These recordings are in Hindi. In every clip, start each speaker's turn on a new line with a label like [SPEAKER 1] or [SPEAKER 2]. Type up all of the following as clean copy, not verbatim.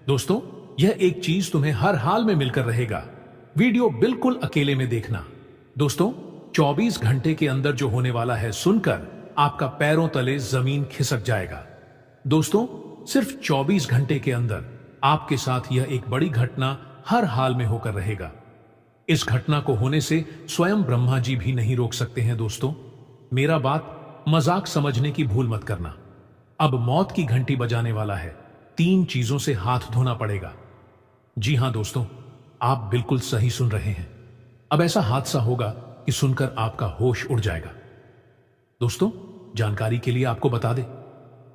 [SPEAKER 1] दोस्तों, यह एक चीज तुम्हें हर हाल में मिलकर रहेगा। वीडियो बिल्कुल अकेले में देखना। दोस्तों, 24 घंटे के अंदर जो होने वाला है सुनकर आपका पैरों तले जमीन खिसक जाएगा। दोस्तों, सिर्फ 24 घंटे के अंदर आपके साथ यह एक बड़ी घटना हर हाल में होकर रहेगा। इस घटना को होने से स्वयं ब्रह्मा जी भी नहीं रोक सकते हैं। दोस्तों, मेरा बात मजाक समझने की भूल मत करना। अब मौत की घंटी बजाने वाला है। 3 चीजों से हाथ धोना पड़ेगा। जी हां दोस्तों, आप बिल्कुल सही सुन रहे हैं। अब ऐसा हादसा होगा कि सुनकर आपका होश उड़ जाएगा। दोस्तों, जानकारी के लिए आपको बता दें,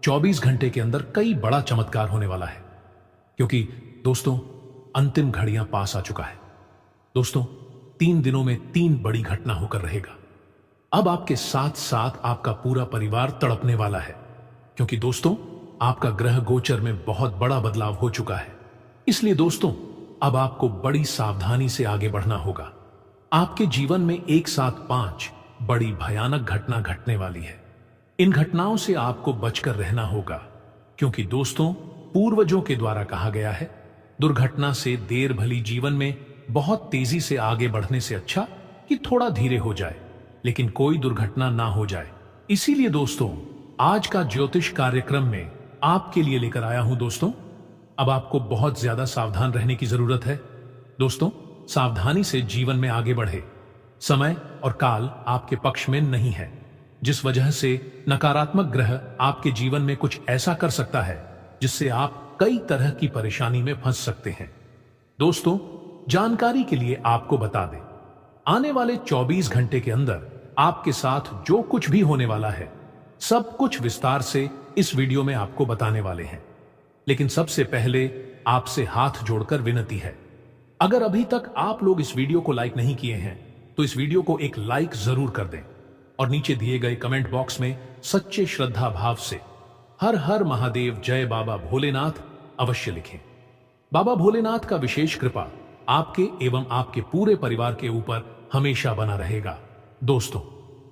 [SPEAKER 1] 24 घंटे के अंदर कई बड़ा चमत्कार होने वाला है, क्योंकि दोस्तों अंतिम घड़ियां पास आ चुका है। दोस्तों, 3 दिनों में 3 बड़ी घटना होकर रहेगा। अब आपके साथ साथ आपका पूरा परिवार तड़पने वाला है, क्योंकि दोस्तों आपका ग्रह गोचर में बहुत बड़ा बदलाव हो चुका है। इसलिए दोस्तों, अब आपको बड़ी सावधानी से आगे बढ़ना होगा। आपके जीवन में एक साथ 5 बड़ी भयानक घटना घटने वाली है। इन घटनाओं से आपको बचकर रहना होगा, क्योंकि दोस्तों पूर्वजों के द्वारा कहा गया है, दुर्घटना से देर भली जीवन में बहुत तेजी से आगे बढ़ने से अच्छा कि थोड़ा धीरे हो जाए, लेकिन कोई दुर्घटना ना हो जाए। इसीलिए दोस्तों, आज का ज्योतिष कार्यक्रम में आपके लिए लेकर आया हूं। दोस्तों, अब आपको बहुत ज्यादा सावधान रहने की जरूरत है। दोस्तों, सावधानी से जीवन में आगे बढ़े। समय और काल आपके पक्ष में नहीं है, जिस वजह से नकारात्मक ग्रह आपके जीवन में कुछ ऐसा कर सकता है जिससे आप कई तरह की परेशानी में फंस सकते हैं। दोस्तों, जानकारी के लिए आपको बता दें, आने वाले 24 घंटे के अंदर आपके साथ जो कुछ भी होने वाला है, सब कुछ विस्तार से इस वीडियो में आपको बताने वाले हैं। लेकिन सबसे पहले आपसे हाथ जोड़कर विनती है, अगर अभी तक आप लोग इस वीडियो को लाइक नहीं किए हैं तो इस वीडियो को एक लाइक जरूर कर दें और नीचे दिए गए कमेंट बॉक्स में सच्चे श्रद्धा भाव से हर हर महादेव जय बाबा भोलेनाथ अवश्य लिखें। बाबा भोलेनाथ का विशेष कृपा आपके एवं आपके पूरे परिवार के ऊपर हमेशा बना रहेगा। दोस्तों,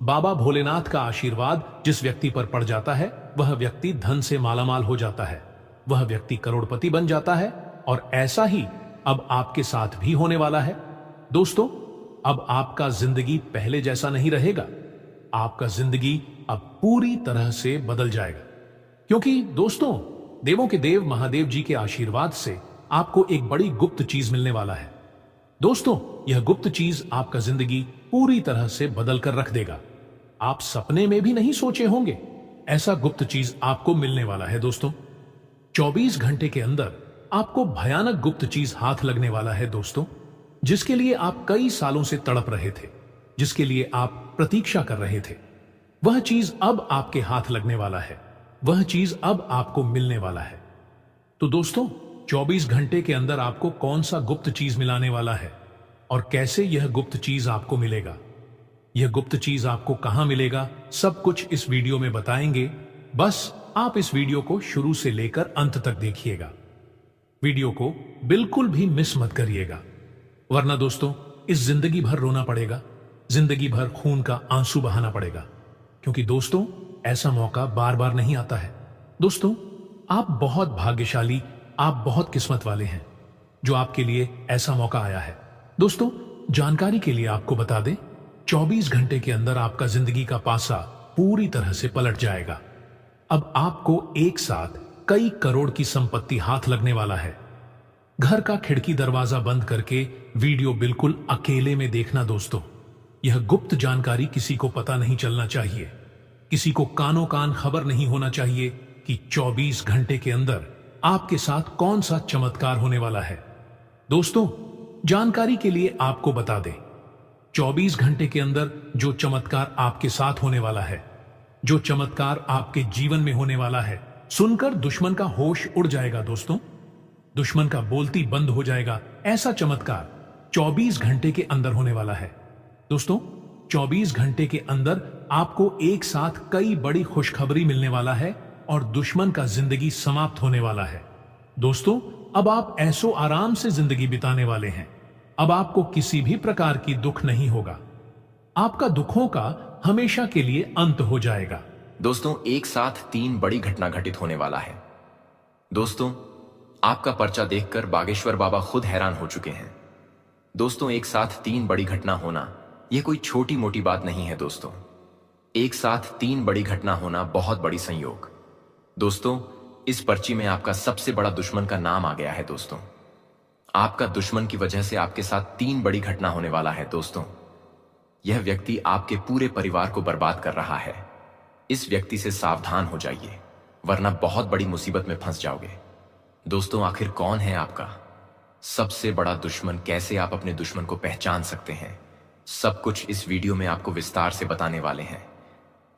[SPEAKER 1] बाबा भोलेनाथ का आशीर्वाद जिस व्यक्ति पर पड़ जाता है, वह व्यक्ति धन से मालामाल हो जाता है, वह व्यक्ति करोड़पति बन जाता है, और ऐसा ही अब आपके साथ भी होने वाला है। दोस्तों, अब आपका जिंदगी पहले जैसा नहीं रहेगा। आपका जिंदगी अब पूरी तरह से बदल जाएगा, क्योंकि दोस्तों देवों के देव महादेव जी के आशीर्वाद से आपको एक बड़ी गुप्त चीज मिलने वाला है। दोस्तों, यह गुप्त चीज आपका जिंदगी पूरी तरह से बदल कर रख देगा। आप सपने में भी नहीं सोचे होंगे, ऐसा गुप्त चीज आपको मिलने वाला है। दोस्तों, 24 घंटे के अंदर आपको भयानक गुप्त चीज हाथ लगने वाला है। दोस्तों, जिसके लिए आप कई सालों से तड़प रहे थे, जिसके लिए आप प्रतीक्षा कर रहे थे, वह चीज अब आपके हाथ लगने वाला है, वह चीज अब आपको मिलने वाला है। तो दोस्तों, 24 घंटे के अंदर आपको कौन सा गुप्त चीज मिलाने वाला है और कैसे यह गुप्त चीज आपको मिलेगा, यह गुप्त चीज आपको कहां मिलेगा, सब कुछ इस वीडियो में बताएंगे। बस आप इस वीडियो को शुरू से लेकर अंत तक देखिएगा। वीडियो को बिल्कुल भी मिस मत करिएगा, वरना दोस्तों इस जिंदगी भर रोना पड़ेगा, जिंदगी भर खून का आंसू बहाना पड़ेगा, क्योंकि दोस्तों ऐसा मौका बार बार नहीं आता है। दोस्तों, आप बहुत भाग्यशाली, आप बहुत किस्मत वाले हैं जो आपके लिए ऐसा मौका आया है। दोस्तों, जानकारी के लिए आपको बता दें, 24 घंटे के अंदर आपका जिंदगी का पासा पूरी तरह से पलट जाएगा। अब आपको एक साथ कई करोड़ की संपत्ति हाथ लगने वाला है। घर का खिड़की दरवाजा बंद करके वीडियो बिल्कुल अकेले में देखना। दोस्तों, यह गुप्त जानकारी किसी को पता नहीं चलना चाहिए, किसी को कानों कान खबर नहीं होना चाहिए कि 24 घंटे के अंदर आपके साथ कौन सा चमत्कार होने वाला है। दोस्तों, जानकारी के लिए आपको बता दें, 24 घंटे के अंदर जो चमत्कार आपके साथ होने वाला है, जो चमत्कार आपके जीवन में होने वाला है, सुनकर दुश्मन का होश उड़ जाएगा। दोस्तों, दुश्मन का बोलती बंद हो जाएगा। ऐसा चमत्कार 24 घंटे के अंदर होने वाला है। दोस्तों, 24 घंटे के अंदर आपको एक साथ कई बड़ी खुशखबरी मिलने वाला है और दुश्मन का जिंदगी समाप्त होने वाला है। दोस्तों, अब आप ऐसो आराम से जिंदगी बिताने वाले हैं। अब आपको किसी भी प्रकार की दुख नहीं होगा। आपका दुखों का हमेशा के लिए अंत हो जाएगा।
[SPEAKER 2] दोस्तों, एक साथ 3 बड़ी घटना घटित होने वाला है। दोस्तों, आपका पर्चा देखकर बागेश्वर बाबा खुद हैरान हो चुके हैं। दोस्तों, एक साथ 3 बड़ी घटना होना यह कोई छोटी मोटी बात नहीं है दोस्तों। एक साथ 3 बड़ी घटना होना बहुत बड़ी संयोग। दोस्तों, इस पर्ची में आपका सबसे बड़ा दुश्मन का नाम आ गया है दोस्तों। आपका दुश्मन की वजह से आपके साथ 3 बड़ी घटना होने वाला है दोस्तों। यह व्यक्ति आपके पूरे परिवार को बर्बाद कर रहा है। इस व्यक्ति से सावधान हो जाइए, वरना बहुत बड़ी मुसीबत में फंस जाओगे। दोस्तों, आखिर कौन है आपका सबसे बड़ा दुश्मन? कैसे आप अपने दुश्मन को पहचान सकते हैं? सब कुछ इस वीडियो में आपको विस्तार से बताने वाले हैं,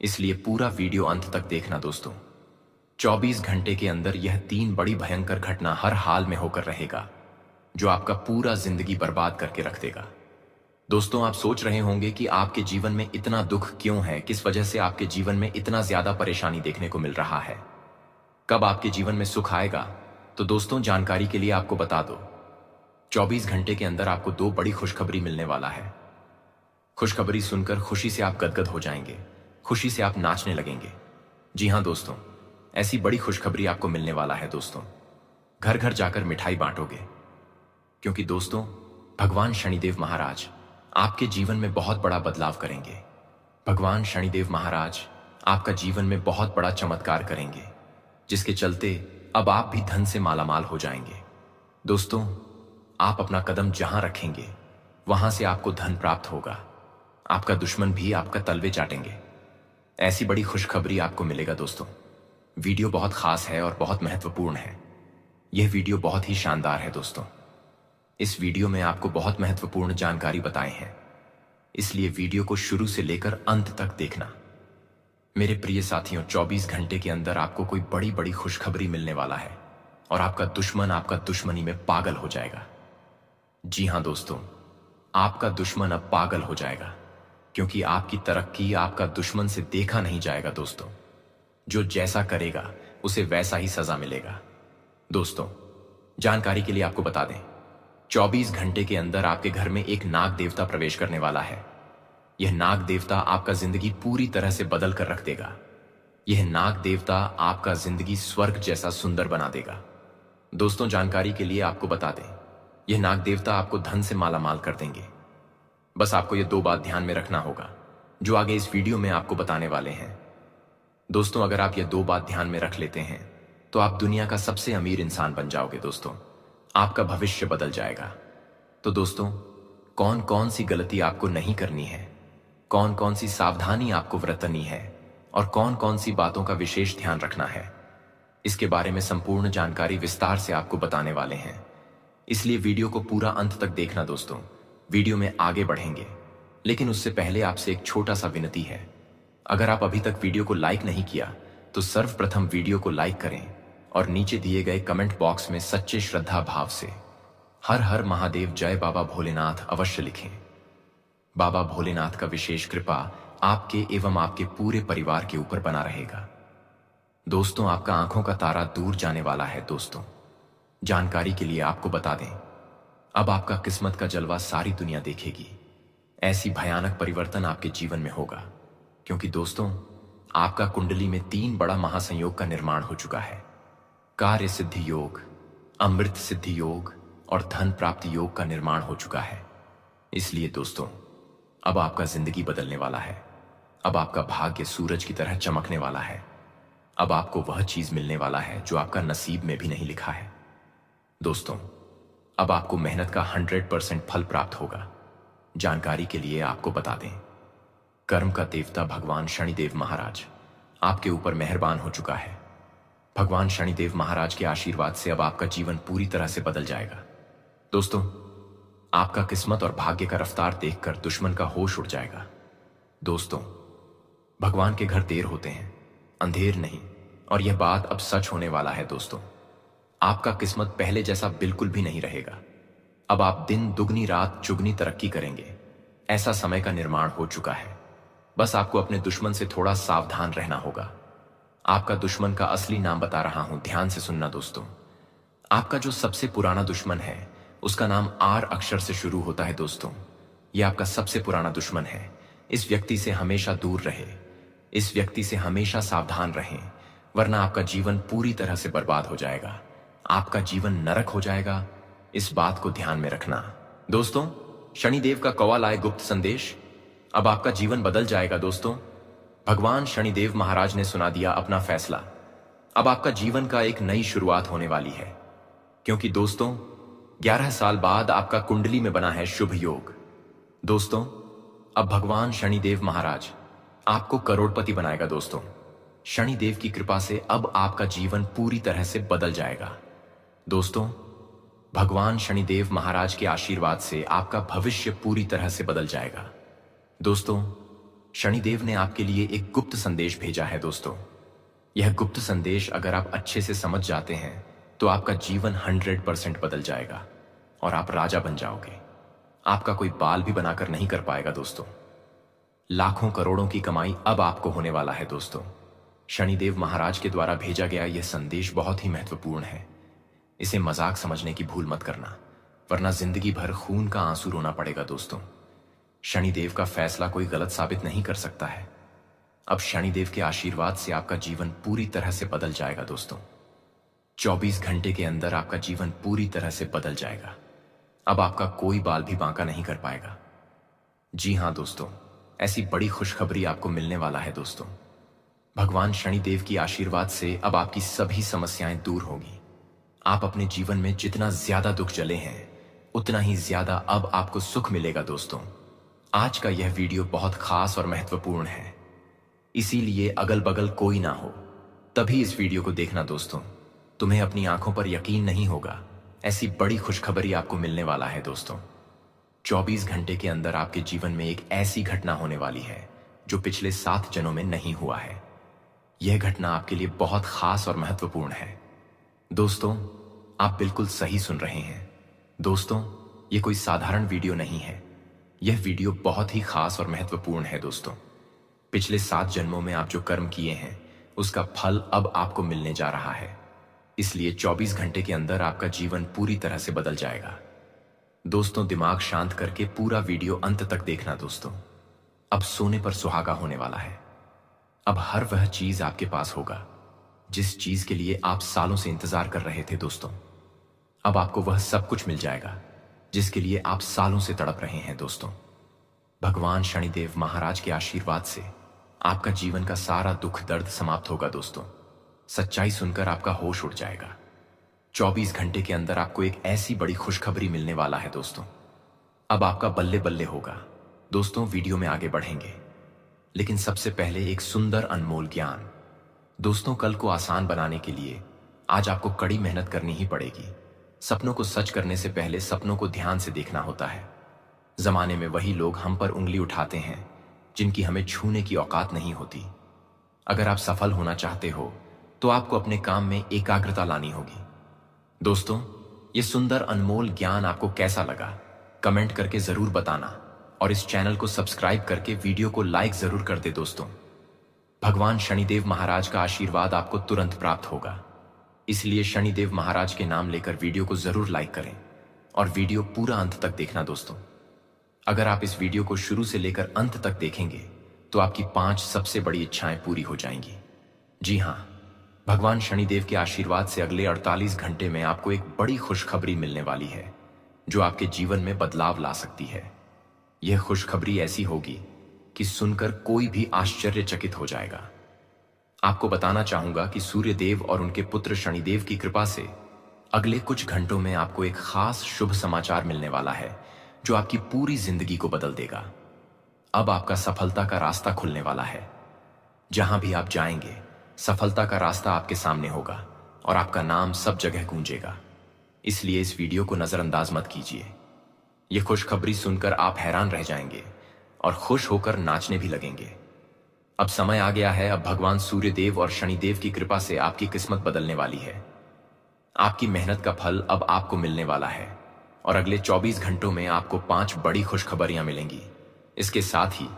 [SPEAKER 2] इसलिए पूरा वीडियो अंत तक देखना दोस्तों। 24 घंटे के अंदर यह 3 बड़ी भयंकर घटना हर हाल में होकर रहेगा, जो आपका पूरा जिंदगी बर्बाद करके रख देगा। दोस्तों, आप सोच रहे होंगे कि आपके जीवन में इतना दुख क्यों है, किस वजह से आपके जीवन में इतना ज्यादा परेशानी देखने को मिल रहा है, कब आपके जीवन में सुख आएगा? तो दोस्तों, जानकारी के लिए आपको बता दो, 24 घंटे के अंदर आपको 2 बड़ी खुशखबरी मिलने वाला है। खुशखबरी सुनकर खुशी से आप गदगद हो जाएंगे, खुशी से आप नाचने लगेंगे। जी हां दोस्तों, ऐसी बड़ी खुशखबरी आपको मिलने वाला है दोस्तों। घर घर जाकर मिठाई बांटोगे, क्योंकि दोस्तों, भगवान शनिदेव महाराज आपके जीवन में बहुत बड़ा बदलाव करेंगे। भगवान शनिदेव महाराज आपका जीवन में बहुत बड़ा चमत्कार करेंगे, जिसके चलते अब आप भी धन से मालामाल हो जाएंगे। दोस्तों, आप अपना कदम जहां रखेंगे वहां से आपको धन प्राप्त होगा। आपका दुश्मन भी आपका तलवे चाटेंगे। ऐसी बड़ी खुशखबरी आपको मिलेगा दोस्तों। वीडियो बहुत खास है और बहुत महत्वपूर्ण है। यह वीडियो बहुत ही शानदार है दोस्तों। इस वीडियो में आपको बहुत महत्वपूर्ण जानकारी बताए हैं, इसलिए वीडियो को शुरू से लेकर अंत तक देखना। मेरे प्रिय साथियों, 24 घंटे के अंदर आपको कोई बड़ी बड़ी खुशखबरी मिलने वाला है और आपका दुश्मन आपका दुश्मनी में पागल हो जाएगा। जी हां दोस्तों, आपका दुश्मन अब पागल हो जाएगा, क्योंकि आपकी तरक्की आपका दुश्मन से देखा नहीं जाएगा दोस्तों। जो जैसा करेगा उसे वैसा ही सजा मिलेगा। दोस्तों, जानकारी के लिए आपको बता दें, 24 घंटे के अंदर आपके घर में एक नाग देवता प्रवेश करने वाला है। यह नाग देवता आपका जिंदगी पूरी तरह से बदल कर रख देगा। यह नाग देवता आपका जिंदगी स्वर्ग जैसा सुंदर बना देगा। दोस्तों, जानकारी के लिए आपको बता दें, यह नाग देवता आपको धन से मालामाल कर देंगे। बस आपको यह 2 बात ध्यान में रखना होगा, जो आगे इस वीडियो में आपको बताने वाले हैं। दोस्तों, अगर आप यह 2 बात ध्यान में रख लेते हैं तो आप दुनिया का सबसे अमीर इंसान बन जाओगे दोस्तों। आपका भविष्य बदल जाएगा। तो दोस्तों, कौन कौन सी गलती आपको नहीं करनी है, कौन कौन सी सावधानी आपको बरतनी है और कौन कौन सी बातों का विशेष ध्यान रखना है, इसके बारे में संपूर्ण जानकारी विस्तार से आपको बताने वाले हैं। इसलिए वीडियो को पूरा अंत तक देखना दोस्तों। वीडियो में आगे बढ़ेंगे, लेकिन उससे पहले आपसे एक छोटा सा विनती है। अगर आप अभी तक वीडियो को लाइक नहीं किया तो सर्वप्रथम वीडियो को लाइक करें और नीचे दिए गए कमेंट बॉक्स में सच्चे श्रद्धा भाव से हर हर महादेव जय बाबा भोलेनाथ अवश्य लिखें। बाबा भोलेनाथ का विशेष कृपा आपके एवं आपके पूरे परिवार के ऊपर बना रहेगा। दोस्तों, आपका आंखों का तारा दूर जाने वाला है दोस्तों। जानकारी के लिए आपको बता दें, अब आपका किस्मत का जलवा सारी दुनिया देखेगी। ऐसी भयानक परिवर्तन आपके जीवन में होगा, क्योंकि दोस्तों, आपका कुंडली में 3 बड़ा महासंयोग का निर्माण हो चुका है। कार्य सिद्धि योग, अमृत सिद्धि योग और धन प्राप्ति योग का निर्माण हो चुका है। इसलिए दोस्तों, अब आपका जिंदगी बदलने वाला है। अब आपका भाग्य सूरज की तरह चमकने वाला है। अब आपको वह चीज मिलने वाला है जो आपका नसीब में भी नहीं लिखा है। दोस्तों, अब आपको मेहनत का 100% फल प्राप्त होगा। जानकारी के लिए आपको बता दें, कर्म का देवता भगवान शनिदेव महाराज आपके ऊपर मेहरबान हो चुका है। भगवान शनिदेव महाराज के आशीर्वाद से अब आपका जीवन पूरी तरह से बदल जाएगा। दोस्तों, आपका किस्मत और भाग्य का रफ्तार देखकर दुश्मन का होश उड़ जाएगा। दोस्तों, भगवान के घर देर होते हैं, अंधेर नहीं, और यह बात अब सच होने वाला है। दोस्तों, आपका किस्मत पहले जैसा बिल्कुल भी नहीं रहेगा। अब आप दिन दुगनी रात चुगनी तरक्की करेंगे। ऐसा समय का निर्माण हो चुका है। बस आपको अपने दुश्मन से थोड़ा सावधान रहना होगा। आपका दुश्मन का असली नाम बता रहा हूं, ध्यान से सुनना दोस्तों। आपका जो सबसे पुराना दुश्मन है उसका नाम आर अक्षर से शुरू होता है। दोस्तों, यह आपका सबसे पुराना दुश्मन है। इस व्यक्ति से हमेशा दूर रहे, इस व्यक्ति से हमेशा सावधान रहें, वरना आपका जीवन पूरी तरह से बर्बाद हो जाएगा। आपका जीवन नरक हो जाएगा, इस बात को ध्यान में रखना। दोस्तों, शनिदेव का कौवा लाए गुप्त संदेश, अब आपका जीवन बदल जाएगा। दोस्तों, भगवान शनिदेव महाराज ने सुना दिया अपना फैसला। अब आपका जीवन का एक नई शुरुआत होने वाली है, क्योंकि दोस्तों 11 साल बाद आपका कुंडली में बना है शुभ योग। दोस्तों, अब भगवान शनिदेव महाराज आपको करोड़पति बनाएगा। दोस्तों, शनिदेव की कृपा से अब आपका जीवन पूरी तरह से बदल जाएगा। दोस्तों, भगवान शनिदेव महाराज के आशीर्वाद से आपका भविष्य पूरी तरह से बदल जाएगा। दोस्तों, शनिदेव ने आपके लिए एक गुप्त संदेश भेजा है। दोस्तों, यह गुप्त संदेश अगर आप अच्छे से समझ जाते हैं तो आपका जीवन 100% बदल जाएगा और आप राजा बन जाओगे। आपका कोई बाल भी बनाकर नहीं कर पाएगा। दोस्तों, लाखों करोड़ों की कमाई अब आपको होने वाला है। दोस्तों, शनिदेव महाराज के द्वारा भेजा गया यह संदेश बहुत ही महत्वपूर्ण है। इसे मजाक समझने की भूल मत करना, वरना जिंदगी भर खून का आंसू रोना पड़ेगा। दोस्तों, शनिदेव का फैसला कोई गलत साबित नहीं कर सकता है। अब शनिदेव के आशीर्वाद से आपका जीवन पूरी तरह से बदल जाएगा। दोस्तों, 24 घंटे के अंदर आपका जीवन पूरी तरह से बदल जाएगा। अब आपका कोई बाल भी बांका नहीं कर पाएगा। जी हां दोस्तों, ऐसी बड़ी खुशखबरी आपको मिलने वाला है। दोस्तों, भगवान शनिदेव की आशीर्वाद से अब आपकी सभी समस्याएं दूर होगी। आप अपने जीवन में जितना ज्यादा दुख झेले हैं, उतना ही ज्यादा अब आपको सुख मिलेगा। दोस्तों, आज का यह वीडियो बहुत खास और महत्वपूर्ण है, इसीलिए अगल बगल कोई ना हो तभी इस वीडियो को देखना। दोस्तों, तुम्हें अपनी आंखों पर यकीन नहीं होगा, ऐसी बड़ी खुशखबरी आपको मिलने वाला है। दोस्तों, 24 घंटे के अंदर आपके जीवन में एक ऐसी घटना होने वाली है जो पिछले 7 जन्मों में नहीं हुआ है। यह घटना आपके लिए बहुत खास और महत्वपूर्ण है। दोस्तों, आप बिल्कुल सही सुन रहे हैं। दोस्तों, यह कोई साधारण वीडियो नहीं है, यह वीडियो बहुत ही खास और महत्वपूर्ण है। दोस्तों, पिछले 7 जन्मों में आप जो कर्म किए हैं उसका फल अब आपको मिलने जा रहा है, इसलिए 24 घंटे के अंदर आपका जीवन पूरी तरह से बदल जाएगा। दोस्तों, दिमाग शांत करके पूरा वीडियो अंत तक देखना। दोस्तों, अब सोने पर सुहागा होने वाला है। अब हर वह चीज आपके पास होगा जिस चीज के लिए आप सालों से इंतजार कर रहे थे। दोस्तों, अब आपको वह सब कुछ मिल जाएगा जिसके लिए आप सालों से तड़प रहे हैं। दोस्तों, भगवान शनिदेव महाराज के आशीर्वाद से आपका जीवन का सारा दुख दर्द समाप्त होगा। दोस्तों, सच्चाई सुनकर आपका होश उड़ जाएगा। 24 घंटे के अंदर आपको एक ऐसी बड़ी खुशखबरी मिलने वाला है। दोस्तों, अब आपका बल्ले बल्ले होगा। दोस्तों, वीडियो में आगे बढ़ेंगे, लेकिन सबसे पहले एक सुंदर अनमोल ज्ञान। दोस्तों, कल को आसान बनाने के लिए आज आपको कड़ी मेहनत करनी ही पड़ेगी। सपनों को सच करने से पहले सपनों को ध्यान से देखना होता है। जमाने में वही लोग हम पर उंगली उठाते हैं जिनकी हमें छूने की औकात नहीं होती। अगर आप सफल होना चाहते हो तो आपको अपने काम में एकाग्रता लानी होगी। दोस्तों, ये सुंदर अनमोल ज्ञान आपको कैसा लगा कमेंट करके जरूर बताना, और इस चैनल को सब्सक्राइब करके वीडियो को लाइक जरूर कर दे। दोस्तों, भगवान शनिदेव महाराज का आशीर्वाद आपको तुरंत प्राप्त होगा, इसलिए शनिदेव महाराज के नाम लेकर वीडियो को जरूर लाइक करें और वीडियो पूरा अंत तक देखना। दोस्तों, अगर आप इस वीडियो को शुरू से लेकर अंत तक देखेंगे तो आपकी 5 सबसे बड़ी इच्छाएं पूरी हो जाएंगी। जी हां, भगवान शनिदेव के आशीर्वाद से अगले 48 घंटे में आपको एक बड़ी खुशखबरी मिलने वाली है जो आपके जीवन में बदलाव ला सकती है। यह खुशखबरी ऐसी होगी कि सुनकर कोई भी आश्चर्यचकित हो जाएगा। आपको बताना चाहूंगा कि सूर्य देव और उनके पुत्र शनिदेव की कृपा से अगले कुछ घंटों में आपको एक खास शुभ समाचार मिलने वाला है जो आपकी पूरी जिंदगी को बदल देगा। अब आपका सफलता का रास्ता खुलने वाला है। जहां भी आप जाएंगे, सफलता का रास्ता आपके सामने होगा और आपका नाम सब जगह गूंजेगा। इसलिए इस वीडियो को नजरअंदाज मत कीजिए। यह खुशखबरी सुनकर आप हैरान रह जाएंगे और खुश होकर नाचने भी लगेंगे। अब समय आ गया है, अब भगवान सूर्य देव और शनिदेव की कृपा से आपकी किस्मत बदलने वाली है। आपकी मेहनत का फल अब आपको मिलने वाला है और अगले 24 घंटों में आपको 5 बड़ी खुशखबरियां मिलेंगी। इसके साथ ही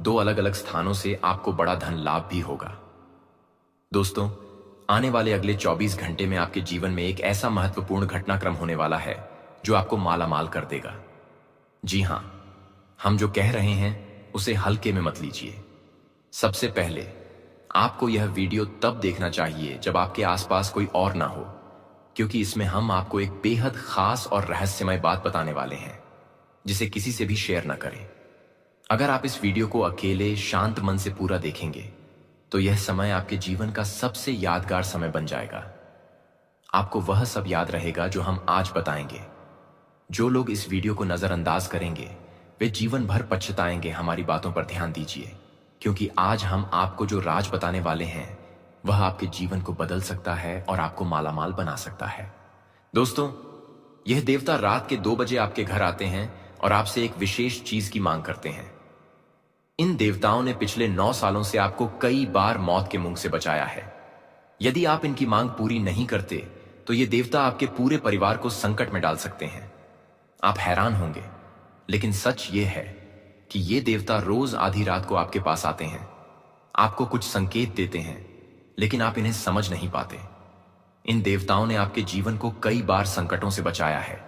[SPEAKER 2] 2 अलग अलग स्थानों से आपको बड़ा धन लाभ भी होगा। दोस्तों, आने वाले अगले 24 घंटे में आपके जीवन में एक ऐसा महत्वपूर्ण घटनाक्रम होने वाला है जो आपको मालामाल कर देगा। जी हां, हम जो कह रहे हैं उसे हल्के में मत लीजिए। सबसे पहले आपको यह वीडियो तब देखना चाहिए जब आपके आसपास कोई और ना हो, क्योंकि इसमें हम आपको एक बेहद खास और रहस्यमय बात बताने वाले हैं जिसे किसी से भी शेयर न करें। अगर आप इस वीडियो को अकेले शांत मन से पूरा देखेंगे तो यह समय आपके जीवन का सबसे यादगार समय बन जाएगा। आपको वह सब याद रहेगा जो हम आज बताएंगे। जो लोग इस वीडियो को नजरअंदाज करेंगे वे जीवन भर पछताएंगे। हमारी बातों पर ध्यान दीजिए, क्योंकि आज हम आपको जो राज बताने वाले हैं वह आपके जीवन को बदल सकता है और आपको मालामाल बना सकता है। दोस्तों, यह देवता रात के 2 बजे आपके घर आते हैं और आपसे एक विशेष चीज की मांग करते हैं। इन देवताओं ने पिछले 9 सालों से आपको कई बार मौत के मुंह से बचाया है। यदि आप इनकी मांग पूरी नहीं करते तो ये देवता आपके पूरे परिवार को संकट में डाल सकते हैं। आप हैरान होंगे, लेकिन सच ये है कि ये देवता रोज आधी रात को आपके पास आते हैं, आपको कुछ संकेत देते हैं, लेकिन आप इन्हें समझ नहीं पाते। इन देवताओं ने आपके जीवन को कई बार संकटों से बचाया है,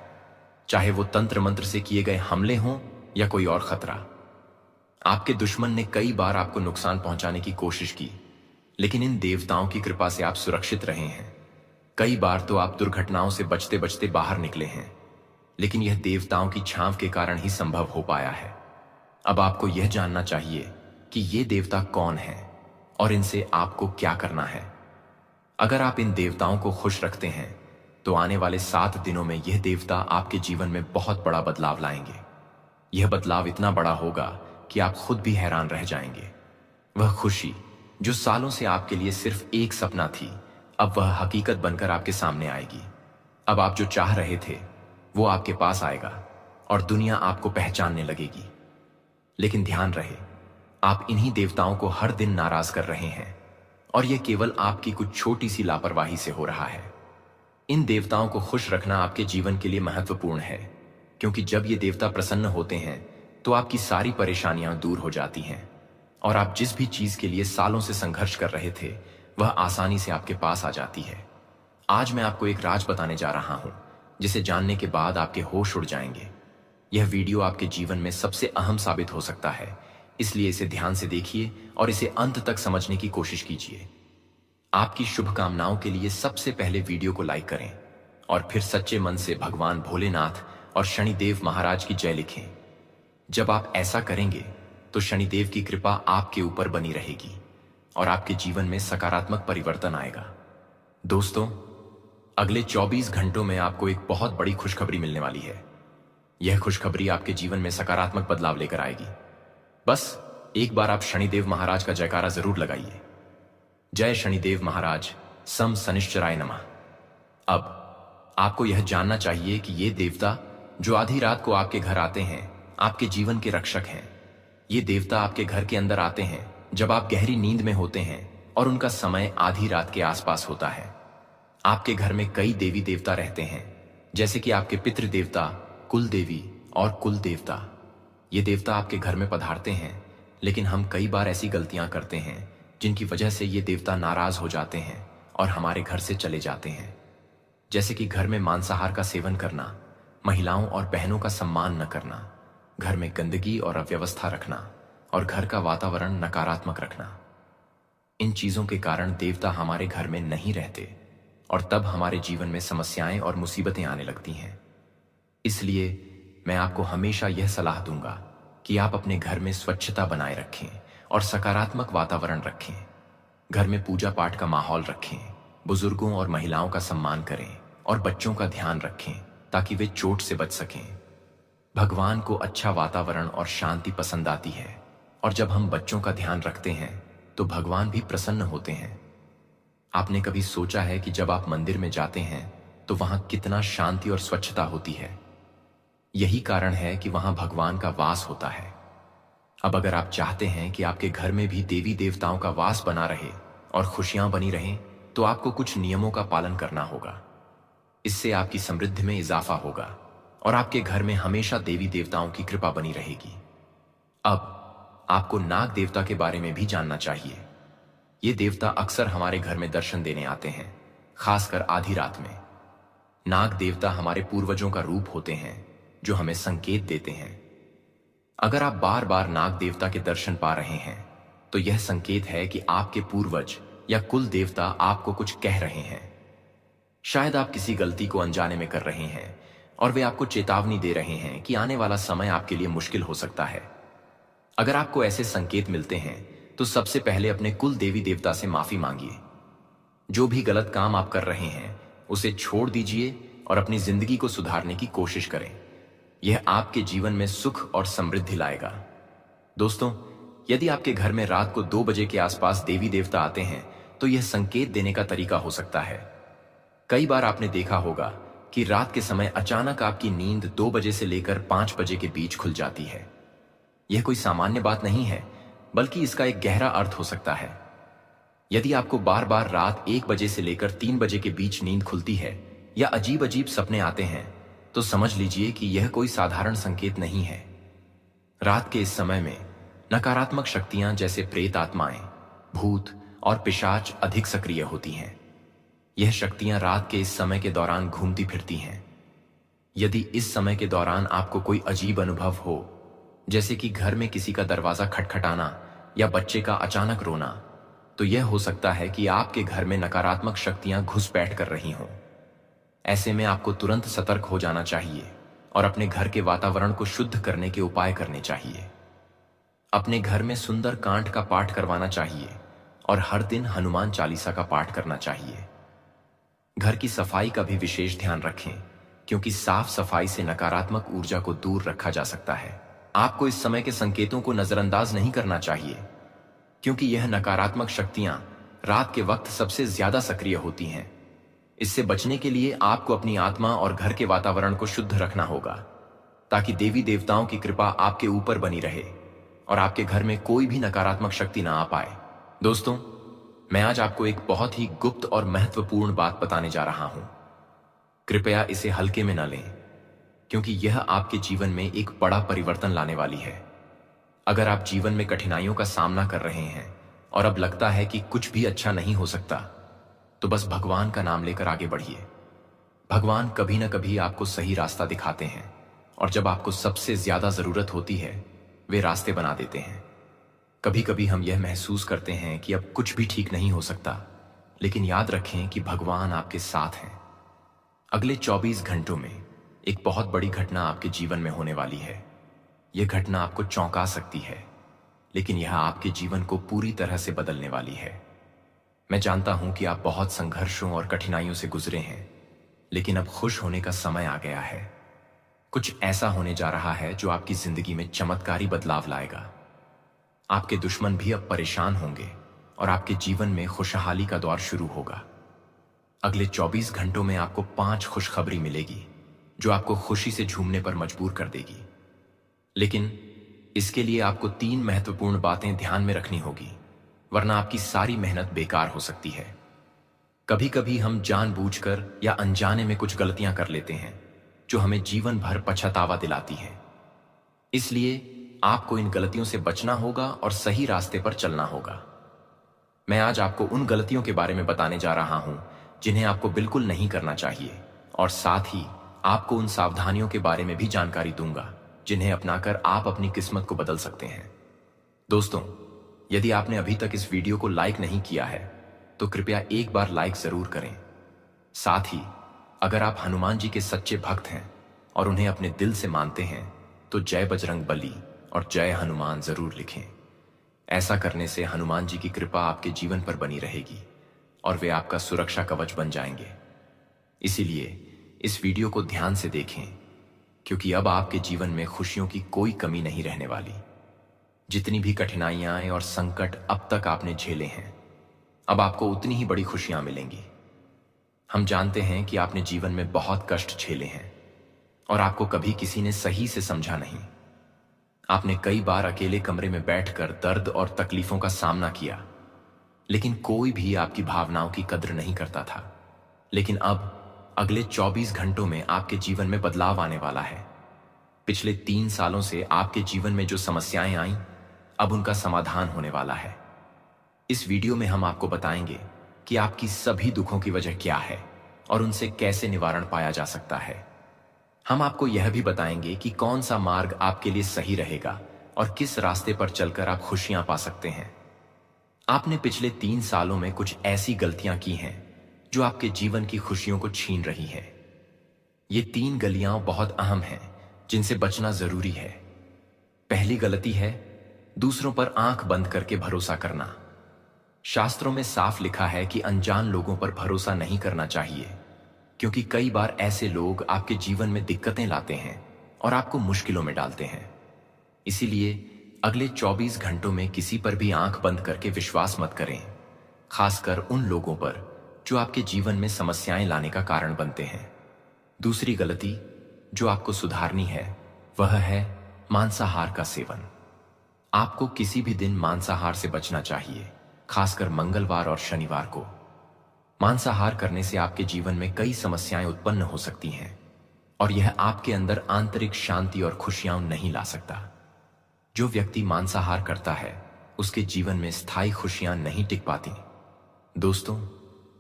[SPEAKER 2] चाहे वो तंत्र मंत्र से किए गए हमले हों या कोई और खतरा। आपके दुश्मन ने कई बार आपको नुकसान पहुंचाने की कोशिश की, लेकिन इन देवताओं की कृपा से आप सुरक्षित रहे हैं। कई बार तो आप दुर्घटनाओं से बचते बचते बाहर निकले हैं, लेकिन यह देवताओं की छांव के कारण ही संभव हो पाया है। अब आपको यह जानना चाहिए कि ये देवता कौन है और इनसे आपको क्या करना है। अगर आप इन देवताओं को खुश रखते हैं तो आने वाले 7 दिनों में यह देवता आपके जीवन में बहुत बड़ा बदलाव लाएंगे। यह बदलाव इतना बड़ा होगा कि आप खुद भी हैरान रह जाएंगे। वह खुशी जो सालों से आपके लिए सिर्फ एक सपना थी, अब वह हकीकत बनकर आपके सामने आएगी। अब आप जो चाह रहे थे वो आपके पास आएगा और दुनिया आपको पहचानने लगेगी। लेकिन ध्यान रहे, आप इन्हीं देवताओं को हर दिन नाराज कर रहे हैं और यह केवल आपकी कुछ छोटी सी लापरवाही से हो रहा है। इन देवताओं को खुश रखना आपके जीवन के लिए महत्वपूर्ण है, क्योंकि जब ये देवता प्रसन्न होते हैं तो आपकी सारी परेशानियां दूर हो जाती हैं और आप जिस भी चीज के लिए सालों से संघर्ष कर रहे थे वह आसानी से आपके पास आ जाती है। आज मैं आपको एक राज बताने जा रहा हूं जिसे जानने के बाद आपके होश उड़ जाएंगे। यह वीडियो आपके जीवन में सबसे अहम साबित हो सकता है, इसलिए इसे ध्यान से देखिए और इसे अंत तक समझने की कोशिश कीजिए। आपकी शुभकामनाओं के लिए सबसे पहले वीडियो को लाइक करें और फिर सच्चे मन से भगवान भोलेनाथ और शनिदेव महाराज की जय लिखें। जब आप ऐसा करेंगे तो शनिदेव की कृपा आपके ऊपर बनी रहेगी और आपके जीवन में सकारात्मक परिवर्तन आएगा। दोस्तों, अगले 24 घंटों में आपको एक बहुत बड़ी खुशखबरी मिलने वाली है। यह खुशखबरी आपके जीवन में सकारात्मक बदलाव लेकर आएगी। बस एक बार आप शनिदेव महाराज का जयकारा जरूर लगाइए। जय शनिदेव महाराज, सम शनिश्चराय नमः। अब आपको यह जानना चाहिए कि ये देवता जो आधी रात को आपके घर आते हैं आपके जीवन के रक्षक हैं। ये देवता आपके घर के अंदर आते हैं जब आप गहरी नींद में होते हैं और उनका समय आधी रात के आसपास होता है। आपके घर में कई देवी देवता रहते हैं, जैसे कि आपके पितृ देवता, कुल देवी और कुल देवता। ये देवता आपके घर में पधारते हैं, लेकिन हम कई बार ऐसी गलतियां करते हैं जिनकी वजह से ये देवता नाराज हो जाते हैं और हमारे घर से चले जाते हैं। जैसे कि घर में मांसाहार का सेवन करना, महिलाओं और बहनों का सम्मान न करना, घर में गंदगी और अव्यवस्था रखना और घर का वातावरण नकारात्मक रखना। इन चीजों के कारण देवता हमारे घर में नहीं रहते और तब हमारे जीवन में समस्याएं और मुसीबतें आने लगती हैं। इसलिए मैं आपको हमेशा यह सलाह दूंगा कि आप अपने घर में स्वच्छता बनाए रखें और सकारात्मक वातावरण रखें। घर में पूजा पाठ का माहौल रखें, बुजुर्गों और महिलाओं का सम्मान करें और बच्चों का ध्यान रखें ताकि वे चोट से बच सकें। भगवान को अच्छा वातावरण और शांति पसंद आती है और जब हम बच्चों का ध्यान रखते हैं तो भगवान भी प्रसन्न होते हैं। आपने कभी सोचा है कि जब आप मंदिर में जाते हैं तो वहां कितना शांति और स्वच्छता होती है? यही कारण है कि वहां भगवान का वास होता है। अब अगर आप चाहते हैं कि आपके घर में भी देवी देवताओं का वास बना रहे और खुशियां बनी रहें, तो आपको कुछ नियमों का पालन करना होगा। इससे आपकी समृद्धि में इजाफा होगा और आपके घर में हमेशा देवी देवताओं की कृपा बनी रहेगी। अब आपको नाग देवता के बारे में भी जानना चाहिए। ये देवता अक्सर हमारे घर में दर्शन देने आते हैं, खासकर आधी रात में। नाग देवता हमारे पूर्वजों का रूप होते हैं जो हमें संकेत देते हैं। अगर आप बार बार नाग देवता के दर्शन पा रहे हैं तो यह संकेत है कि आपके पूर्वज या कुल देवता आपको कुछ कह रहे हैं। शायद आप किसी गलती को अनजाने में कर रहे हैं और वे आपको चेतावनी दे रहे हैं कि आने वाला समय आपके लिए मुश्किल हो सकता है। अगर आपको ऐसे संकेत मिलते हैं तो सबसे पहले अपने कुल देवी देवता से माफी मांगिए। जो भी गलत काम आप कर रहे हैं उसे छोड़ दीजिए और अपनी जिंदगी को सुधारने की कोशिश करें। यह आपके जीवन में सुख और समृद्धि लाएगा। दोस्तों, यदि आपके घर में रात को 2 बजे के आसपास देवी देवता आते हैं तो यह संकेत देने का तरीका हो सकता है। कई बार आपने देखा होगा कि रात के समय अचानक आपकी नींद 2 बजे से लेकर 5 बजे के बीच खुल जाती है। यह कोई सामान्य बात नहीं है, बल्कि इसका एक गहरा अर्थ हो सकता है। यदि आपको बार बार रात 1 बजे से लेकर 3 बजे के बीच नींद खुलती है या अजीब अजीब सपने आते हैं तो समझ लीजिए कि यह कोई साधारण संकेत नहीं है। रात के इस समय में नकारात्मक शक्तियां जैसे प्रेत आत्माएं, भूत और पिशाच अधिक सक्रिय होती हैं। यह शक्तियां रात के इस समय के दौरान घूमती फिरती हैं। यदि इस समय के दौरान आपको कोई अजीब अनुभव हो, जैसे कि घर में किसी का दरवाजा खटखटाना या बच्चे का अचानक रोना, तो यह हो सकता है कि आपके घर में नकारात्मक शक्तियां घुसपैठ कर रही हों। ऐसे में आपको तुरंत सतर्क हो जाना चाहिए और अपने घर के वातावरण को शुद्ध करने के उपाय करने चाहिए। अपने घर में सुंदर कांड का पाठ करवाना चाहिए और हर दिन हनुमान चालीसा का पाठ करना चाहिए। घर की सफाई का भी विशेष ध्यान रखें, क्योंकि साफ सफाई से नकारात्मक ऊर्जा को दूर रखा जा सकता है। आपको इस समय के संकेतों को नजरअंदाज नहीं करना चाहिए, क्योंकि यह नकारात्मक शक्तियां रात के वक्त सबसे ज्यादा सक्रिय होती हैं। इससे बचने के लिए आपको अपनी आत्मा और घर के वातावरण को शुद्ध रखना होगा, ताकि देवी देवताओं की कृपा आपके ऊपर बनी रहे और आपके घर में कोई भी नकारात्मक शक्ति ना आ पाए। दोस्तों, मैं आज आपको एक बहुत ही गुप्त और महत्वपूर्ण बात बताने जा रहा हूं। कृपया इसे हल्के में न लें, क्योंकि यह आपके जीवन में एक बड़ा परिवर्तन लाने वाली है। अगर आप जीवन में कठिनाइयों का सामना कर रहे हैं और अब लगता है कि कुछ भी अच्छा नहीं हो सकता, तो बस भगवान का नाम लेकर आगे बढ़िए। भगवान कभी न कभी आपको सही रास्ता दिखाते हैं और जब आपको सबसे ज्यादा जरूरत होती है वे रास्ते बना देते हैं। कभी कभी हम यह महसूस करते हैं कि अब कुछ भी ठीक नहीं हो सकता, लेकिन याद रखें कि भगवान आपके साथ हैं। अगले 24 घंटों में एक बहुत बड़ी घटना आपके जीवन में होने वाली है। यह घटना आपको चौंका सकती है, लेकिन यह आपके जीवन को पूरी तरह से बदलने वाली है। मैं जानता हूं कि आप बहुत संघर्षों और कठिनाइयों से गुजरे हैं, लेकिन अब खुश होने का समय आ गया है। कुछ ऐसा होने जा रहा है जो आपकी जिंदगी में चमत्कारी बदलाव लाएगा। आपके दुश्मन भी अब परेशान होंगे और आपके जीवन में खुशहाली का दौर शुरू होगा। अगले 24 घंटों में आपको 5 खुशखबरी मिलेगी जो आपको खुशी से झूमने पर मजबूर कर देगी। लेकिन इसके लिए आपको 3 महत्वपूर्ण बातें ध्यान में रखनी होगी, वरना आपकी सारी मेहनत बेकार हो सकती है। कभी कभी हम जानबूझकर या अनजाने में कुछ गलतियां कर लेते हैं जो हमें जीवन भर पछतावा दिलाती हैं। इसलिए आपको इन गलतियों से बचना होगा और सही रास्ते पर चलना होगा। मैं आज आपको उन गलतियों के बारे में बताने जा रहा हूं जिन्हें आपको बिल्कुल नहीं करना चाहिए, और साथ ही आपको उन सावधानियों के बारे में भी जानकारी दूंगा जिन्हें अपनाकर आप अपनी किस्मत को बदल सकते हैं। दोस्तों, यदि आपने अभी तक इस वीडियो को लाइक नहीं किया है तो कृपया एक बार लाइक जरूर करें। साथ ही अगर आप हनुमान जी के सच्चे भक्त हैं और उन्हें अपने दिल से मानते हैं तो जय बजरंग बली और जय हनुमान जरूर लिखें। ऐसा करने से हनुमान जी की कृपा आपके जीवन पर बनी रहेगी और वे आपका सुरक्षा कवच बन जाएंगे। इसीलिए इस वीडियो को ध्यान से देखें, क्योंकि अब आपके जीवन में खुशियों की कोई कमी नहीं रहने वाली। जितनी भी कठिनाइयां और संकट अब तक आपने झेले हैं, अब आपको उतनी ही बड़ी खुशियां मिलेंगी। हम जानते हैं कि आपने जीवन में बहुत कष्ट झेले हैं और आपको कभी किसी ने सही से समझा नहीं। आपने कई बार अकेले कमरे में बैठकर दर्द और तकलीफों का सामना किया, लेकिन कोई भी आपकी भावनाओं की कद्र नहीं करता था। लेकिन अब अगले 24 घंटों में आपके जीवन में बदलाव आने वाला है। पिछले 3 सालों से आपके जीवन में जो समस्याएं आईं, अब उनका समाधान होने वाला है। इस वीडियो में हम आपको बताएंगे कि आपकी सभी दुखों की वजह क्या है और उनसे कैसे निवारण पाया जा सकता है। हम आपको यह भी बताएंगे कि कौन सा मार्ग आपके लिए सही रहेगा और किस रास्ते पर चलकर आप खुशियां पा सकते हैं। आपने पिछले 3 सालों में कुछ ऐसी गलतियां की हैं जो आपके जीवन की खुशियों को छीन रही है। ये 3 गलियां बहुत अहम हैं जिनसे बचना जरूरी है। पहली गलती है दूसरों पर आंख बंद करके भरोसा करना। शास्त्रों में साफ लिखा है कि अनजान लोगों पर भरोसा नहीं करना चाहिए, क्योंकि कई बार ऐसे लोग आपके जीवन में दिक्कतें लाते हैं और आपको मुश्किलों में डालते हैं। इसीलिए अगले 24 घंटों में किसी पर भी आंख बंद करके विश्वास मत करें, खासकर उन लोगों पर जो आपके जीवन में समस्याएं लाने का कारण बनते हैं। दूसरी गलती जो आपको सुधारनी है वह है मांसाहार का सेवन। आपको किसी भी दिन मांसाहार से बचना चाहिए, खासकर मंगलवार और शनिवार को। मांसाहार करने से आपके जीवन में कई समस्याएं उत्पन्न हो सकती हैं और यह आपके अंदर आंतरिक शांति और खुशियां नहीं ला सकता। जो व्यक्ति मांसाहार करता है उसके जीवन में स्थायी खुशियां नहीं टिक पाती। दोस्तों,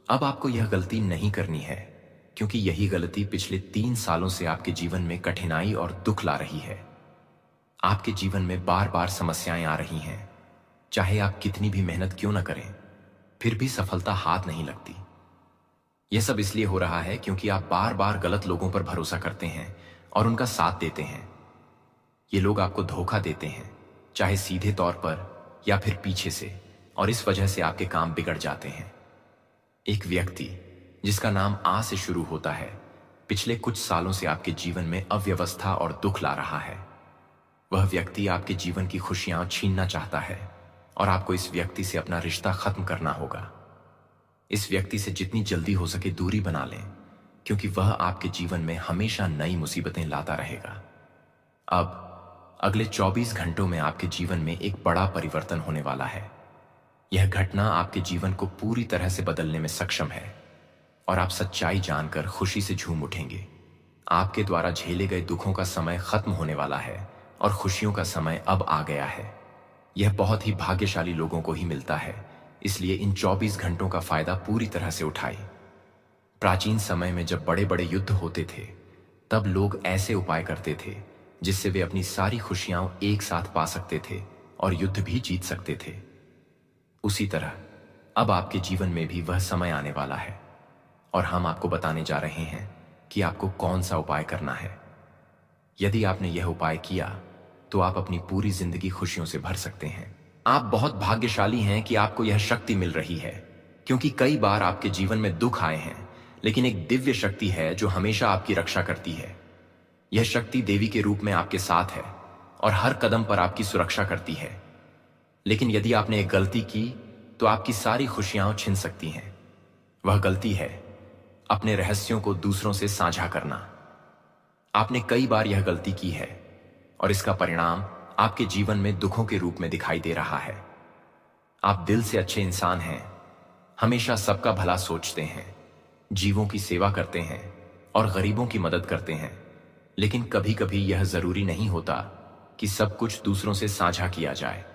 [SPEAKER 2] अब आपको यह गलती नहीं करनी है, क्योंकि यही गलती पिछले 3 सालों से आपके जीवन में कठिनाई और दुख ला रही है। आपके जीवन में बार बार समस्याएं आ रही हैं। चाहे आप कितनी भी मेहनत क्यों न करें, फिर भी सफलता हाथ नहीं लगती। यह सब इसलिए हो रहा है क्योंकि आप बार बार गलत लोगों पर भरोसा करते हैं और उनका साथ देते हैं। ये लोग आपको धोखा देते हैं, चाहे सीधे तौर पर या फिर पीछे से, और इस वजह से आपके काम बिगड़ जाते हैं। एक व्यक्ति जिसका नाम आ से शुरू होता है, पिछले कुछ सालों से आपके जीवन में अव्यवस्था और दुख ला रहा है। वह व्यक्ति आपके जीवन की खुशियां छीनना चाहता है और आपको इस व्यक्ति से अपना रिश्ता खत्म करना होगा। इस व्यक्ति से जितनी जल्दी हो सके दूरी बना लें, क्योंकि वह आपके जीवन में हमेशा नई मुसीबतें लाता रहेगा। अब अगले 24 घंटों में आपके जीवन में एक बड़ा परिवर्तन होने वाला है। यह घटना आपके जीवन को पूरी तरह से बदलने में सक्षम है और आप सच्चाई जानकर खुशी से झूम उठेंगे। आपके द्वारा झेले गए दुखों का समय खत्म होने वाला है और खुशियों का समय अब आ गया है। यह बहुत ही भाग्यशाली लोगों को ही मिलता है, इसलिए इन 24 घंटों का फायदा पूरी तरह से उठाएं। प्राचीन समय में जब बड़े बड़े युद्ध होते थे, तब लोग ऐसे उपाय करते थे जिससे वे अपनी सारी खुशियां एक साथ पा सकते थे और युद्ध भी जीत सकते थे। उसी तरह अब आपके जीवन में भी वह समय आने वाला है और हम आपको बताने जा रहे हैं कि आपको कौन सा उपाय करना है। यदि आपने यह उपाय किया तो आप अपनी पूरी जिंदगी खुशियों से भर सकते हैं। आप बहुत भाग्यशाली हैं कि आपको यह शक्ति मिल रही है, क्योंकि कई बार आपके जीवन में दुख आए हैं, लेकिन एक दिव्य शक्ति है जो हमेशा आपकी रक्षा करती है। यह शक्ति देवी के रूप में आपके साथ है और हर कदम पर आपकी सुरक्षा करती है। लेकिन यदि आपने एक गलती की तो आपकी सारी खुशियां छिन सकती हैं। वह गलती है अपने रहस्यों को दूसरों से साझा करना। आपने कई बार यह गलती की है और इसका परिणाम आपके जीवन में दुखों के रूप में दिखाई दे रहा है। आप दिल से अच्छे इंसान हैं, हमेशा सबका भला सोचते हैं, जीवों की सेवा करते हैं और गरीबों की मदद करते हैं, लेकिन कभी कभी यह जरूरी नहीं होता कि सब कुछ दूसरों से साझा किया जाए।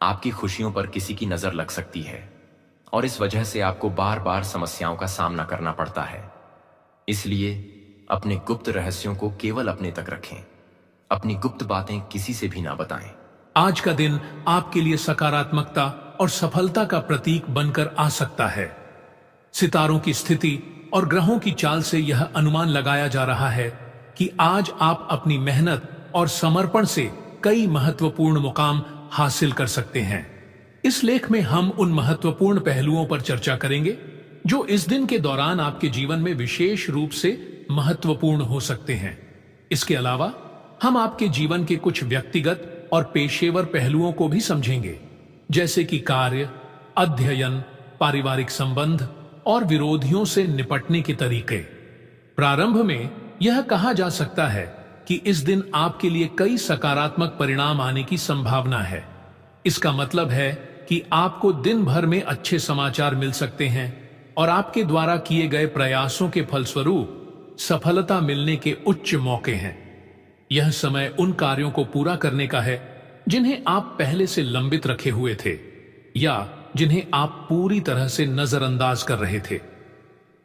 [SPEAKER 2] आपकी खुशियों पर किसी की नजर लग सकती है और इस वजह से आपको बार बार समस्याओं का सामना करना पड़ता है। इसलिए अपने गुप्त रहस्यों को केवल अपने तक रखें। अपनी गुप्त बातें किसी से भी ना बताएं।
[SPEAKER 1] आज का दिन आपके लिए सकारात्मकता और सफलता का प्रतीक बनकर आ सकता है। सितारों की स्थिति और ग्रहों की चाल से यह अनुमान लगाया जा रहा है कि आज आप अपनी मेहनत और समर्पण से कई महत्वपूर्ण मुकाम हासिल कर सकते हैं। इस लेख में हम उन महत्वपूर्ण पहलुओं पर चर्चा करेंगे जो इस दिन के दौरान आपके जीवन में विशेष रूप से महत्वपूर्ण हो सकते हैं। इसके अलावा हम आपके जीवन के कुछ व्यक्तिगत और पेशेवर पहलुओं को भी समझेंगे, जैसे कि कार्य, अध्ययन, पारिवारिक संबंध और विरोधियों से निपटने के तरीके। प्रारंभ में यह कहा जा सकता है कि इस दिन आपके लिए कई सकारात्मक परिणाम आने की संभावना है। इसका मतलब है कि आपको दिन भर में अच्छे समाचार मिल सकते हैं और आपके द्वारा किए गए प्रयासों के फलस्वरूप सफलता मिलने के उच्च मौके हैं। यह समय उन कार्यों को पूरा करने का है जिन्हें आप पहले से लंबित रखे हुए थे या जिन्हें आप पूरी तरह से नजरअंदाज कर रहे थे।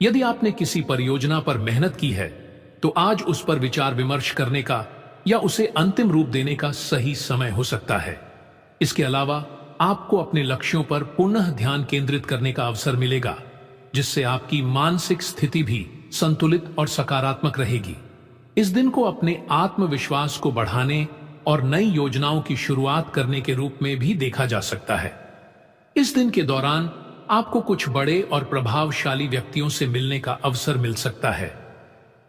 [SPEAKER 1] यदि आपने किसी परियोजना पर मेहनत की है तो आज उस पर विचार विमर्श करने का या उसे अंतिम रूप देने का सही समय हो सकता है। इसके अलावा आपको अपने लक्ष्यों पर पुनः ध्यान केंद्रित करने का अवसर मिलेगा। जिससे आपकी मानसिक स्थिति भी संतुलित और सकारात्मक रहेगी। इस दिन को अपने आत्मविश्वास को बढ़ाने और नई योजनाओं की शुरुआत करने के रूप में भी देखा जा सकता है। इस दिन के दौरान आपको कुछ बड़े और प्रभावशाली व्यक्तियों से मिलने का अवसर मिल सकता है।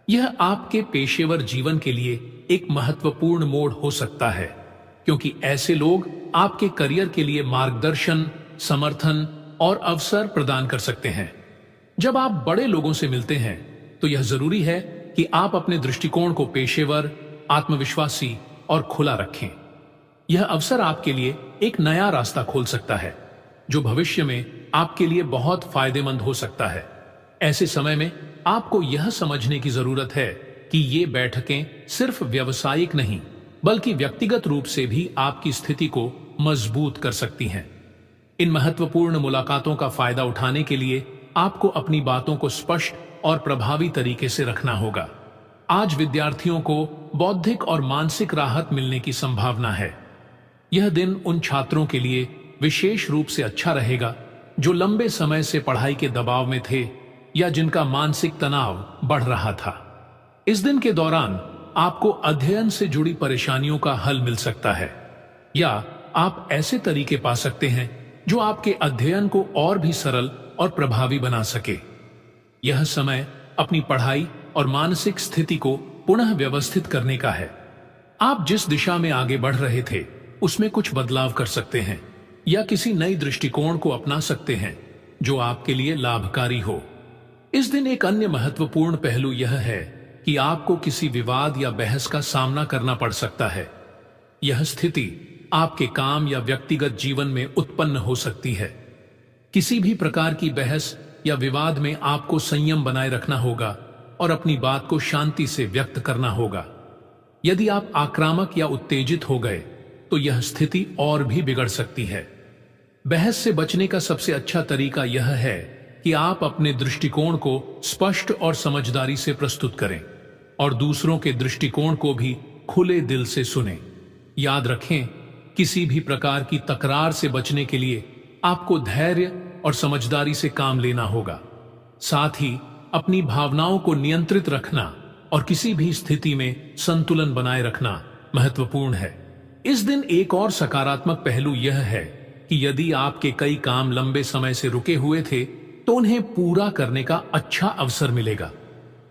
[SPEAKER 1] यह आपके पेशेवर जीवन के लिए एक महत्वपूर्ण मोड़ हो सकता है, क्योंकि ऐसे लोग आपके करियर के लिए मार्गदर्शन, समर्थन और अवसर प्रदान कर सकते हैं। जब आप बड़े लोगों से मिलते हैं तो यह जरूरी है कि आप अपने दृष्टिकोण को पेशेवर, आत्मविश्वासी और खुला रखें। यह अवसर आपके लिए एक नया रास्ता खोल सकता है, जो भविष्य में आपके लिए बहुत फायदेमंद हो सकता है। ऐसे समय में आपको यह समझने की जरूरत है कि ये बैठकें सिर्फ व्यावसायिक नहीं, बल्कि व्यक्तिगत रूप से भी आपकी स्थिति को मजबूत कर सकती हैं। इन महत्वपूर्ण मुलाकातों का फायदा उठाने के लिए आपको अपनी बातों को स्पष्ट और प्रभावी तरीके से रखना होगा। आज विद्यार्थियों को बौद्धिक और मानसिक राहत मिलने की संभावना है। यह दिन उन छात्रों के लिए विशेष रूप से अच्छा रहेगा जो लंबे समय से पढ़ाई के दबाव में थे या जिनका मानसिक तनाव बढ़ रहा था। इस दिन के दौरान आपको अध्ययन से जुड़ी परेशानियों का हल मिल सकता है, या आप ऐसे तरीके पा सकते हैं जो आपके अध्ययन को और भी सरल और प्रभावी बना सके। यह समय अपनी पढ़ाई और मानसिक स्थिति को पुनः व्यवस्थित करने का है। आप जिस दिशा में आगे बढ़ रहे थे उसमें कुछ बदलाव कर सकते हैं, या किसी नई दृष्टिकोण को अपना सकते हैं जो आपके लिए लाभकारी हो। इस दिन एक अन्य महत्वपूर्ण पहलू यह है कि आपको किसी विवाद या बहस का सामना करना पड़ सकता है। यह स्थिति आपके काम या व्यक्तिगत जीवन में उत्पन्न हो सकती है। किसी भी प्रकार की बहस या विवाद में आपको संयम बनाए रखना होगा और अपनी बात को शांति से व्यक्त करना होगा। यदि आप आक्रामक या उत्तेजित हो गए तो यह स्थिति और भी बिगड़ सकती है। बहस से बचने का सबसे अच्छा तरीका यह है कि आप अपने दृष्टिकोण को स्पष्ट और समझदारी से प्रस्तुत करें और दूसरों के दृष्टिकोण को भी खुले दिल से सुनें। याद रखें, किसी भी प्रकार की तकरार से बचने के लिए आपको धैर्य और समझदारी से काम लेना होगा। साथ ही अपनी भावनाओं को नियंत्रित रखना और किसी भी स्थिति में संतुलन बनाए रखना महत्वपूर्ण है। इस दिन एक और सकारात्मक पहलू यह है कि यदि आपके कई काम लंबे समय से रुके हुए थे तो उन्हें पूरा करने का अच्छा अवसर मिलेगा।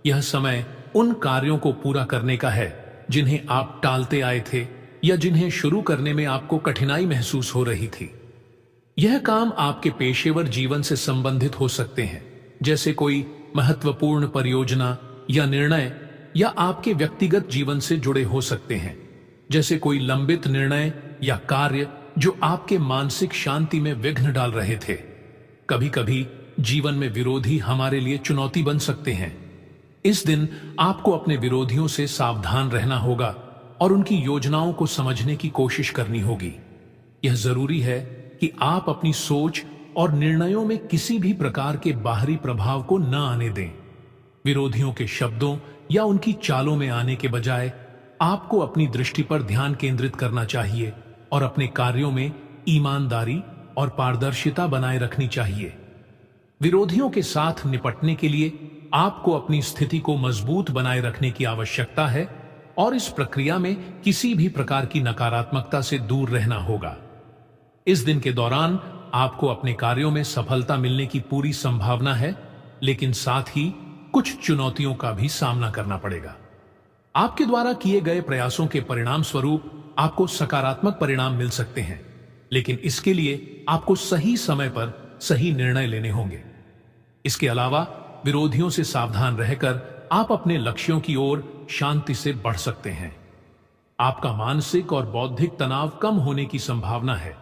[SPEAKER 1] यह समय उन कार्यों को पूरा करने का है जिन्हें आप टालते आए थे या जिन्हें शुरू करने में आपको कठिनाई महसूस हो रही थी। यह काम आपके पेशेवर जीवन से संबंधित हो सकते हैं, जैसे कोई महत्वपूर्ण परियोजना या निर्णय, या आपके व्यक्तिगत जीवन से जुड़े हो सकते हैं, जैसे कोई लंबित निर्णय या कार्य जो आपके मानसिक शांति में विघ्न डाल रहे थे। कभी कभी जीवन में विरोधी हमारे लिए चुनौती बन सकते हैं। इस दिन आपको अपने विरोधियों से सावधान रहना होगा और उनकी योजनाओं को समझने की कोशिश करनी होगी। यह जरूरी है कि आप अपनी सोच और निर्णयों में किसी भी प्रकार के बाहरी प्रभाव को न आने दें। विरोधियों के शब्दों या उनकी चालों में आने के बजाय आपको अपनी दृष्टि पर ध्यान केंद्रित करना चाहिए और अपने कार्यों में ईमानदारी और पारदर्शिता बनाए रखनी चाहिए। विरोधियों के साथ निपटने के लिए आपको अपनी स्थिति को मजबूत बनाए रखने की आवश्यकता है और इस प्रक्रिया में किसी भी प्रकार की नकारात्मकता से दूर रहना होगा। इस दिन के दौरान आपको अपने कार्यों में सफलता मिलने की पूरी संभावना है, लेकिन साथ ही कुछ चुनौतियों का भी सामना करना पड़ेगा। आपके द्वारा किए गए प्रयासों के परिणाम स्वरूप आपको सकारात्मक परिणाम मिल सकते हैं, लेकिन इसके लिए आपको सही समय पर सही निर्णय लेने होंगे। इसके अलावा विरोधियों से सावधान रहकर आप अपने लक्ष्यों की ओर शांति से बढ़ सकते हैं। आपका मानसिक और बौद्धिक तनाव कम होने की संभावना है,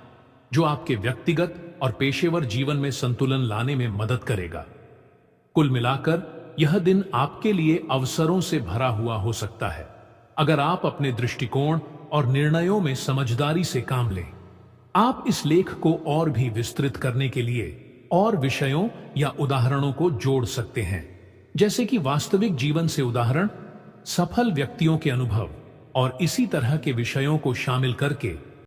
[SPEAKER 1] जो आपके व्यक्तिगत और पेशेवर जीवन में संतुलन लाने में मदद करेगा। कुल मिलाकर यह दिन आपके लिए अवसरों से भरा हुआ हो सकता है, अगर आप अपने दृष्टिकोण और निर्णयों में समझदारी से काम लें। आप इस लेख को और भी विस्तृत करने के लिए और विषयों या उदाहरणों को जोड़ सकते हैं, जैसे कि वास्तविक जीवन से उदाहरण, सफल व्यक्तियों के अनुभव और इसी तरह के विषयों को शामिल करके